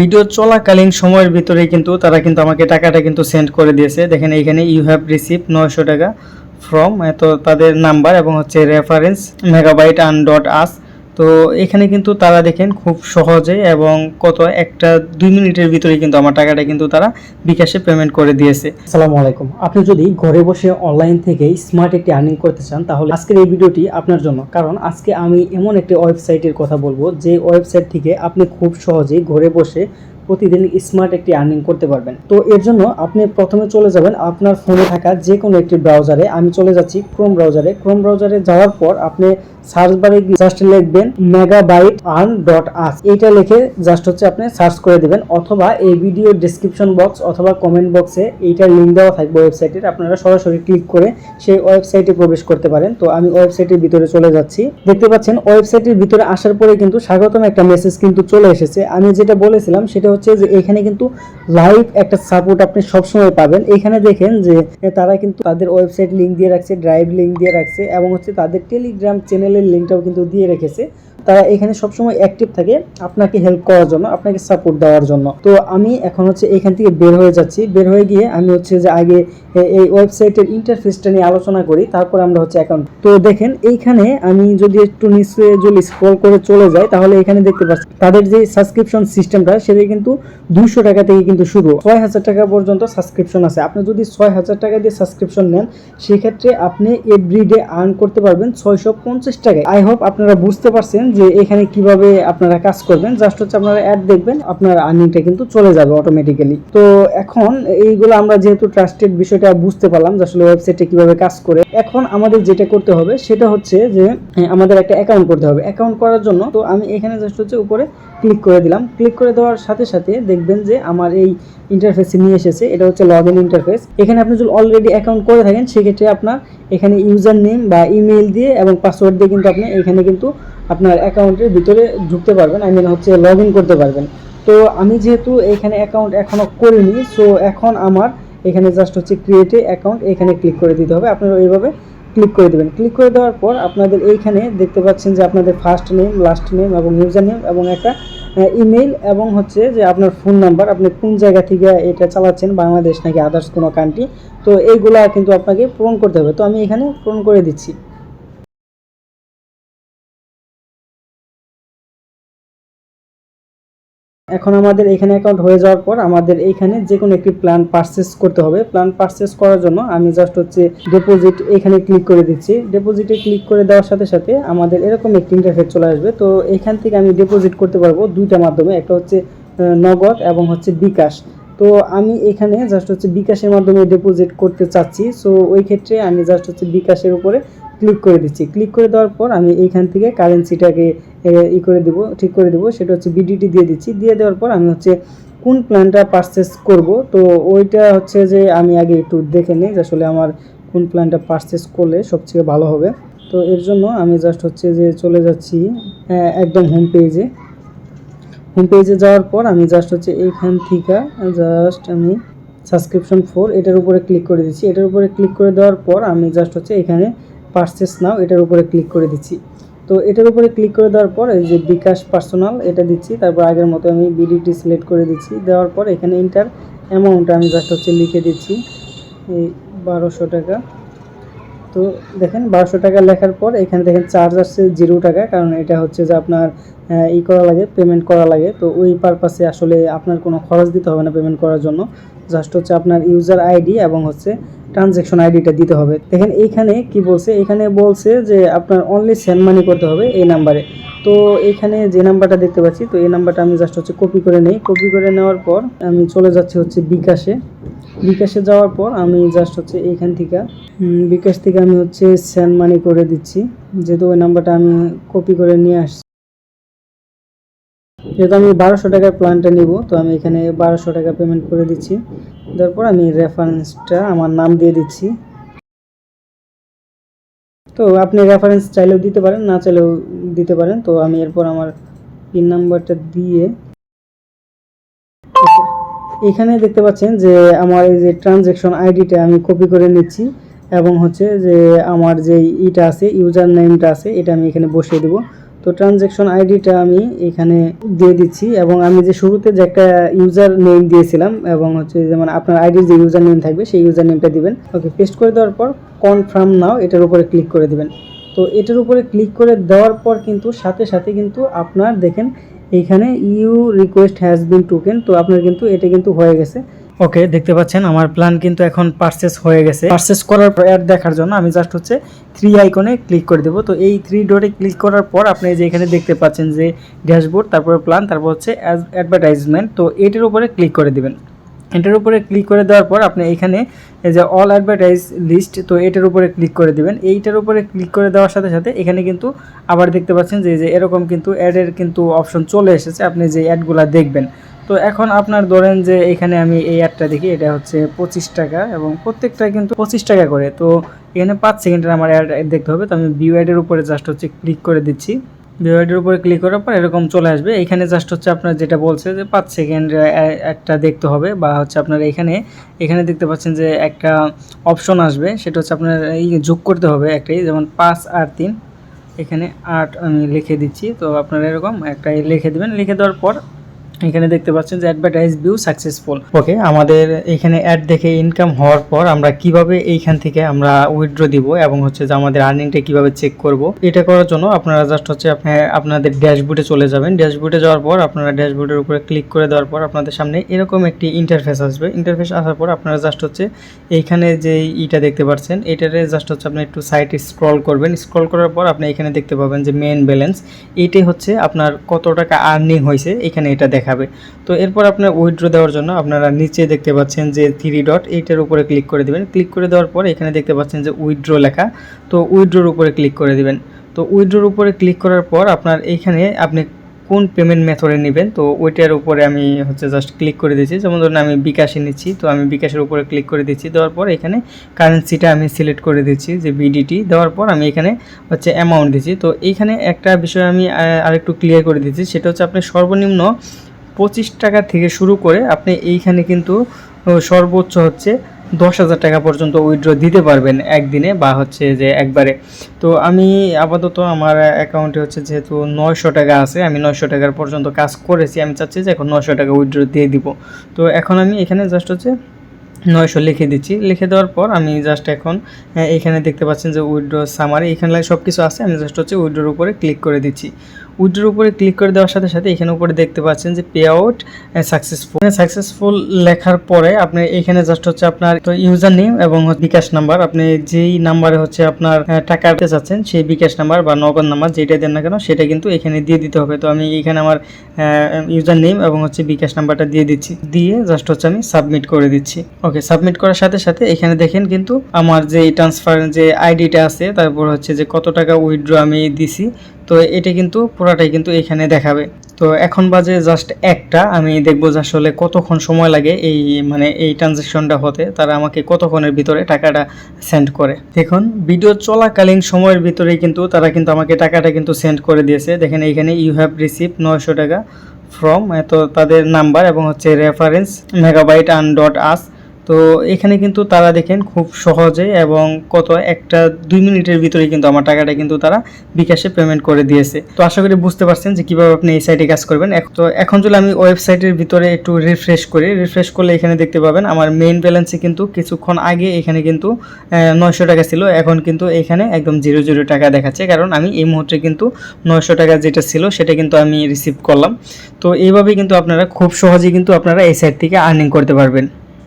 Video চলাকালীন সময়ের ভিতরে কিন্তু তারা কিন্তু আমাকে টাকাটা কিন্তু সেন্ড করে দিয়েছে। দেখেন এইখানে ইউ হ্যাভ রিসিভ 900 টাকা ফ্রম তো তাদের নাম্বার এবং হচ্ছে রেফারেন্স মেগাবাইট আন ডট আস। তো এখানে কিন্তু তারা দেখেন খুব সহজে এবং কত একটা 2 মিনিটের ভিতরে কিন্তু আমার টাকাটা কিন্তু তারা বিকাশে পেমেন্ট করে দিয়েছে। আসসালামু আলাইকুম। আপনি যদি ঘরে বসে অনলাইন থেকে স্মার্ট একটি আর্নিং করতে চান তাহলে আজকের এই ভিডিওটি আপনার জন্য, কারণ আজকে আমি এমন একটি ওয়েবসাইটের কথা বলবো যে ওয়েবসাইট থেকে আপনি খুব সহজেই ঘরে বসে প্রতিদিন স্মার্ট একটি আর্নিং করতে পারবেন। তো এর জন্য আপনি প্রথমে চলে যাবেন আপনার ফোনে থাকা যে কোনো একটি ব্রাউজারে। আমি চলে যাচ্ছি ক্রোম ব্রাউজারে। ক্রোম ব্রাউজারে যাওয়ার পর আপনি সার্চ বারে জাস্ট লিখবেন মেগাবাইট আর্ন ডট আস, এইটা লিখে জাস্ট হচ্ছে আপনি সার্চ করে দিবেন, অথবা এই ভিডিও ডেসক্রিপশন বক্স অথবা কমেন্ট বক্সে এইটার লিঙ্ক দেওয়া থাকবে ওয়েবসাইটের, আপনারা সরাসরি ক্লিক করে সেই ওয়েবসাইটে প্রবেশ করতে পারেন। তো আমি ওয়েবসাইটের ভিতরে চলে যাচ্ছি। দেখতে পাচ্ছেন ওয়েবসাইটের ভিতরে আসার পরে কিন্তু স্বাগতম একটা মেসেজ কিন্তু চলে এসেছে। আমি যেটা বলেছিলাম সেটা হচ্ছে যে এখানে কিন্তু লাইভ একটা সাপোর্ট আপনি সবসময় পাবেন। এখানে দেখেন যে তারা কিন্তু তাদের ওয়েবসাইট লিঙ্ক দিয়ে রাখছে, ড্রাইভ লিঙ্ক দিয়ে রাখছে এবং হচ্ছে তাদের টেলিগ্রাম চ্যানেলের লিঙ্কটাও কিন্তু দিয়ে রেখেছে। তারা এখানে সবসময় অ্যাক্টিভ থাকে আপনাকে হেল্প করার জন্য, আপনাকে সাপোর্ট দেওয়ার জন্য। তো আমি এখন হচ্ছে এখান থেকে বের হয়ে যাচ্ছি। বের হয়ে গিয়ে আমি হচ্ছে যে আগে এই ওয়েবসাইটের ইন্টারফেসটা নিয়ে আলোচনা করি, তারপর আমরা হচ্ছে অ্যাকাউন্ট। তো দেখেন এইখানে আমি যদি একটু নিচে যদি স্ক্রল করে চলে যাই তাহলে এখানে দেখতে পাচ্ছি তাদের যে সাবস্ক্রিপশন সিস্টেমটা সেটা কিন্তু 200 টাকা থেকে কিন্তু শুরু, 6000 টাকা পর্যন্ত সাবস্ক্রিপশন আছে। আপনি যদি 6000 টাকা দিয়ে সাবস্ক্রিপশন নেন সেক্ষেত্রে আপনি এভরিডে আর্ন করতে পারবেন 650 টাকায়। আই হোপ আপনারা বুঝতে পারছেন যে এখানে কিভাবে আপনারা কাজ করবেন। জাস্ট হচ্ছে আপনারা অ্যাড দেখবেন, আপনার আর্নিংটা কিন্তু চলে যাবে অটোমেটিক্যালি। তো এখন এইগুলো আমরা যেহেতু ট্রাস্টেড বিষয়টা বুঝতে পারলাম যে আসলে ওয়েবসাইটে কিভাবে কাজ করে, এখন আমাদের যেটা করতে হবে সেটা হচ্ছে যে আমাদের একটা অ্যাকাউন্ট করতে হবে। অ্যাকাউন্ট করার জন্য তো আমি এখানে জাস্ট হচ্ছে উপরে ক্লিক করে দিলাম। ক্লিক করে দেওয়ার সাথে সাথে দেখবেন যে আমার এই ইন্টারফেসে নিয়ে এসেছে। এটা হচ্ছে লগ ইন ইন্টারফেস। এখানে আপনি যদি অলরেডি অ্যাকাউন্ট করে থাকেন সেক্ষেত্রে আপনার এখানে ইউজার নেম বা ইমেইল দিয়ে এবং পাসওয়ার্ড দিয়ে কিন্তু আপনি এখানে কিন্তু আপনার অ্যাকাউন্টের ভিতরে ঢুকতে পারবেন, হচ্ছে লগ ইন করতে পারবেন। তো আমি যেহেতু এখানে অ্যাকাউন্ট এখনও করিনি, সো এখন আমার এখানে জাস্ট হচ্ছে ক্রিয়েট অ্যাকাউন্ট, এখানে ক্লিক করে দিতে হবে। আপনারা এইভাবে ক্লিক করে দেবেন। ক্লিক করে দেওয়ার পর আপনাদের এইখানে দেখতে পাচ্ছেন যে আপনাদের ফার্স্ট নেম, লাস্ট নেম এবং ইউজার নেম এবং একটা ইমেইল এবং হচ্ছে যে আপনার ফোন নাম্বার, আপনি কোন জায়গা থেকে এটা চালাচ্ছেন, বাংলাদেশ নাকি আদার্স কোনো কান্ট্রি, তো এইগুলা কিন্তু আপনাকে পূরণ করতে হবে। তো আমি এখানে পূরণ করে দিচ্ছি। এখন আমাদের এখানে অ্যাকাউন্ট হয়ে যাওয়ার পর আমাদের এইখানে যে কোনো একটি প্ল্যান পারচেস করতে হবে। প্ল্যান পারচেস করার জন্য আমি জাস্ট হচ্ছে ডিপোজিট এখানে ক্লিক করে দিচ্ছি। ডিপোজিটে ক্লিক করে দেওয়ার সাথে সাথে আমাদের এরকম একটি ইন্টারফেস চলে আসবে। তো এখান থেকে আমি ডিপোজিট করতে পারবো দুইটা মাধ্যমে, একটা হচ্ছে নগদ এবং হচ্ছে বিকাশ। তো আমি এখানে জাস্ট হচ্ছে বিকাশের মাধ্যমে ডিপোজিট করতে চাচ্ছি। সো ওই ক্ষেত্রে আমি জাস্ট হচ্ছে বিকাশের উপরে ক্লিক করে দিচ্ছি। ক্লিক করে দেওয়ার পর আমি এইখান থেকে কারেন্সিটাকে ঠিক করে দেবো, সেটা হচ্ছে বিডিটি দিয়ে দিচ্ছি। দিয়ে দেওয়ার পর আমি হচ্ছে কোন প্ল্যানটা পারচেস করব, তো ওইটা হচ্ছে যে আমি আগে একটু দেখে নিই যে আসলে আমার কোন প্ল্যানটা পারচেস করলে সবচেয়ে ভালো হবে। তো এর জন্য আমি জাস্ট হচ্ছে যে চলে যাচ্ছি একদম হোম পেজে যাওয়ার পর আমি জাস্ট হচ্ছে এইখান থেকে জাস্ট আমি সাবস্ক্রিপশন 4 এটার উপরে ক্লিক করে দিচ্ছি। এটার উপরে ক্লিক করে দেওয়ার পর আমি জাস্ট হচ্ছে এখানে পারচেস নাও এটার উপরে ক্লিক করে দিচ্ছি। তো এটার উপরে ক্লিক করে দেওয়ার পর এই যে বিকাশ পার্সোনাল এটা দিচ্ছি, তারপর আগের মতো আমি বিডিটি সিলেক্ট করে দিচ্ছি। দেওয়ার পর এখানে ইন্টার অ্যামাউন্ট আমি জাস্ট হচ্ছে লিখে দিচ্ছি এই 1200 টাকা। তো দেখেন 1200 টাকা লেখার পর এখানে দেখেন চার্জ আসছে 0 টাকা, কারণ এটা হচ্ছে যে আপনার করা লাগে, পেমেন্ট করা লাগে। তো ওই পারপাসে আসলে আপনার কোনো খরচ দিতে হবে না পেমেন্ট করার জন্য, জাস্ট হচ্ছে আপনার ইউজার আইডি এবং হচ্ছে ট্রানজ্যাকশন আইডিটা দিতে হবে। দেখেন এইখানে কি বলছে, এখানে বলছে যে আপনার অনলি সেন্ড মানি করতে হবে এই নাম্বারে। তো এখানে যে নাম্বারটা দেখতে পাচ্ছি, তো এই নাম্বারটা আমি জাস্ট হচ্ছে কপি করে নেই। কপি করে নেওয়ার পর আমি চলে যাচ্ছি হচ্ছে বিকাশে যাওয়ার পর আমি জাস্ট হচ্ছে এইখান থেকে বিকাশ থেকে আমি হচ্ছে সেন্ড মানি করে দিচ্ছি, যেহেতু ওই নাম্বারটা আমি কপি করে নিয়ে আসছি। যেহেতু আমি 1200 টাকার প্ল্যানটা নিব, তো আমি এখানে 1200 টাকা পেমেন্ট করে দিচ্ছি। তারপর আমি রেফারেন্সটা আমার নাম দিয়ে দিচ্ছি। তো আপনি রেফারেন্স চাইলেও দিতে পারেন, না চাইলেও দিতে পারেন। তো আমি এরপর আমার পিন নাম্বারটা দিয়ে এখানে দেখতে পাচ্ছেন যে আমার এই যে ট্রানজ্যাকশন আইডিটা আমি কপি করে নিচ্ছি এবং হচ্ছে যে আমার যে ইটা আছে ইউজার নেমটা আছে এটা আমি এখানে বসিয়ে দেব। তো ট্রানজ্যাকশন আইডিটা আমি এখানে দিয়ে দিচ্ছি এবং আমি যে শুরুতে যে একটা ইউজার নেম দিয়েছিলাম এবং হচ্ছে যেমন আপনার আইডির যে ইউজার নেম থাকবে সেই ইউজার নেমটা দিবেন। ওকে, পেস্ট করে দেওয়ার পর কনফার্ম নাও এটার উপরে ক্লিক করে দিবেন। তো এটার উপরে ক্লিক করে দেওয়ার পর কিন্তু সাথে সাথে কিন্তু আপনার দেখেন এইখানে you request has been token, তো আপনার কিন্তু এটা কিন্তু হয়ে গেছে। ওকে, দেখতে পাচ্ছেন আমার প্ল্যান কিন্তু এখন পারচেস হয়ে গেছে। পারচেস করার পর অ্যাড দেখার জন্য আমি জাস্ট হচ্ছে 3 আইকনে ক্লিক করে দেবো। তো এই 3 ডটে ক্লিক করার পর আপনি যে এখানে দেখতে পাচ্ছেন যে ড্যাশবোর্ড, তারপরে প্ল্যান, তারপর হচ্ছে অ্যাডভার্টাইজমেন্ট, তো এটার উপরে ক্লিক করে দিবেন। এটার উপরে ক্লিক করে দেওয়ার পর আপনি এখানে এই যে অল অ্যাডভার্টাইজ লিস্ট, তো এটার উপরে ক্লিক করে দিবেন। এইটার উপরে ক্লিক করে দেওয়ার সাথে সাথে এখানে কিন্তু আবার দেখতে পাচ্ছেন যে এরকম কিন্তু অ্যাডের কিন্তু অপশন চলে এসেছে, আপনি যে অ্যাডগুলা দেখবেন। তো এখন আপনার ধরেন যে এখানে আমি এই অ্যাডটা দেখি, এটা হচ্ছে 25 টাকা এবং প্রত্যেকটা কিন্তু 25 টাকা করে। তো এখানে 5 সেকেন্ডের আমার অ্যাড দেখতে হবে। তো আমি ভিউ অ্যাডের উপরে জাস্ট হচ্ছে ক্লিক করে দিচ্ছি। ভিউ অ্যাডের উপরে ক্লিক করার পর এরকম চলে আসবে। এখানে জাস্ট হচ্ছে আপনার যেটা বলছে যে 5 সেকেন্ড একটা দেখতে হবে, বা হচ্ছে আপনার এখানে দেখতে পাচ্ছেন যে একটা অপশন আসবে, সেটা হচ্ছে আপনার এই যোগ করতে হবে একটাই, যেমন 5 আর 3, এখানে 8 আমি লিখে দিচ্ছি। তো আপনারা এরকম একটা লিখে দেবেন। লিখে দেওয়ার পর এখানে দেখতে পাচ্ছেন যে অ্যাডভার্টাইজ ভিউ সাকসেসফুল। ওকে, আমাদের এখানে অ্যাড দেখে ইনকাম হওয়ার পর আমরা কিভাবে এইখান থেকে আমরা উইথড্র দিব এবং হচ্ছে যে আমাদের আর্নিংটা কিভাবে চেক করব, এটা করার জন্য আপনারা জাস্ট হচ্ছে আপনাদের ড্যাশবোর্ডে চলে যাবেন। ড্যাশবোর্ডে যাওয়ার পর আপনারা ড্যাশবোর্ডের উপরে ক্লিক করে দেওয়ার পর আপনাদের সামনে এরকম একটি ইন্টারফেস আসবে। ইন্টারফেস আসার পর আপনারা জাস্ট হচ্ছে এইখানে যে ইটা দেখতে পাচ্ছেন, এটারে জাস্ট হচ্ছে আপনি একটু সাইডে স্ক্রল করবেন। স্ক্রল করার পর আপনি এখানে দেখতে পাবেন যে মেইন ব্যালেন্স, এইটাই হচ্ছে আপনার কত টাকা আর্নিং হয়েছে, এখানে এটা দেখাবে। তো এরপর আপনার উইথড্র দেওয়ার জন্য আপনারা নিচে দেখতে পাচ্ছেন যে 3 ডট, এইটার উপরে ক্লিক করে দিবেন। ক্লিক করে দেওয়ার পর এখানে দেখতে পাচ্ছেন যে উইথড্র লেখা, তো উইথড্রর উপরে ক্লিক করে দিবেন। তো উইথড্রর উপরে ক্লিক করার পর আপনার এইখানে আপনি কোন পেমেন্ট মেথডে নেবেন, তো ওইটার উপরে আমি হচ্ছে জাস্ট ক্লিক করে দিচ্ছি। যেমন ধরুন আমি বিকাশে নিচ্ছি, তো আমি বিকাশের উপরে ক্লিক করে দিচ্ছি। দেওয়ার পর এখানে কারেন্সিটা আমি সিলেক্ট করে দিচ্ছি যে বিডিটি। দেওয়ার পর আমি এখানে হচ্ছে অ্যামাউন্ট দিচ্ছি। তো এইখানে একটা বিষয় আমি আরেকটু ক্লিয়ার করে দিচ্ছি, সেটা হচ্ছে আপনি সর্বনিম্ন 25 টাকা থেকে শুরু করে আপনি এইখানে কিন্তু সর্বোচ্চ হচ্ছে 10,000 টাকা পর্যন্ত উইথড্র দিতে পারবেন একদিনে, বা হচ্ছে যে একবারে। তো আমি আপাতত আমার অ্যাকাউন্টে হচ্ছে যেহেতু 900 টাকা আছে, আমি 900 টাকার পর্যন্ত কাজ করেছি, আমি চাচ্ছি যে এখন 900 টাকা উইথড্র দিয়ে দিব। তো এখন আমি এখানে জাস্ট হচ্ছে 900 লিখে দিচ্ছি। লিখে দেওয়ার পর আমি জাস্ট এখন এখানে দেখতে পাচ্ছেন যে উইথড্র সামারি, এখানে সব কিছু আছে, আমি জাস্ট হচ্ছে উইথড্রোর উপরে ক্লিক করে দিচ্ছি। উইথড্রোর উপরে ক্লিক করে দেওয়ার সাথে সাথে এখানে উপরে দেখতে পাচ্ছেন যে পে আউট সাকসেসফুল লেখার পরে আপনি এখানে জাস্ট হচ্ছে আপনার তো ইউজার নেম এবং বিকাশ নাম্বার, আপনি যেই নাম্বারে হচ্ছে আপনার টাকা দিতে চাচ্ছেন সেই বিকাশ নাম্বার বা নগদ নাম্বার যেটা দেন না কেন সেটা কিন্তু এখানে দিয়ে দিতে হবে। তো আমি এখানে আমার ইউজার নেম এবং হচ্ছে বিকাশ নাম্বারটা দিয়ে দিচ্ছি, দিয়ে জাস্ট হচ্ছে আমি সাবমিট করে দিচ্ছি। ওকে, সাবমিট করার সাথে সাথে এখানে দেখেন কিন্তু আমার যে ট্রান্সফার যে আইডিটা আছে, তারপর হচ্ছে যে কত টাকা উইথড্র আমি দিছি, তো এটা কিন্তু পুরাটাই কিন্তু এখানে দেখাবে। তো এখন বাজে জাস্ট 1টা, আমি দেখবো যে আসলে কতক্ষণ সময় লাগে এই ট্রানজ্যাকশনটা হতে, তারা আমাকে কতক্ষণের ভিতরে টাকাটা সেন্ড করে। দেখুন ভিডিও চলাকালীন সময়ের ভিতরেই কিন্তু তারা কিন্তু আমাকে টাকাটা কিন্তু সেন্ড করে দিয়েছে। দেখেন এইখানে ইউ হ্যাভ রিসিভ 900 টাকা ফ্রম, তো তাদের নাম্বার এবং হচ্ছে রেফারেন্স মেগাবাইট আন ডট আস। তো এখানে কিন্তু তারা দেখেন খুব সহজে এবং একটা 2 মিনিটের ভিতরে কিন্তু আমার টাকাটা কিন্তু তারা বিকাশে পেমেন্ট করে দিয়েছে। তো আশা করি বুঝতে পারছেন যে কিভাবে আপনি এই সাইটে কাজ করবেন। তো এখন যদি আমি ওয়েবসাইটের ভিতরে একটু রিফ্রেশ করলে এখানে দেখতে পাবেন আমার মেইন ব্যালেন্সে কিন্তু কিছুক্ষণ আগে এখানে কিন্তু 900 টাকা ছিল, এখন কিন্তু এখানে একদম 00 টাকা দেখাচ্ছে, কারণ আমি এই মুহূর্তে কিন্তু 900 টাকা যেটা ছিল সেটা কিন্তু আমি রিসিভ করলাম। তো এইভাবে কিন্তু আপনারা খুব সহজেই কিন্তু আপনারা এই সাইট থেকে আর্নিং করতে পারবেন।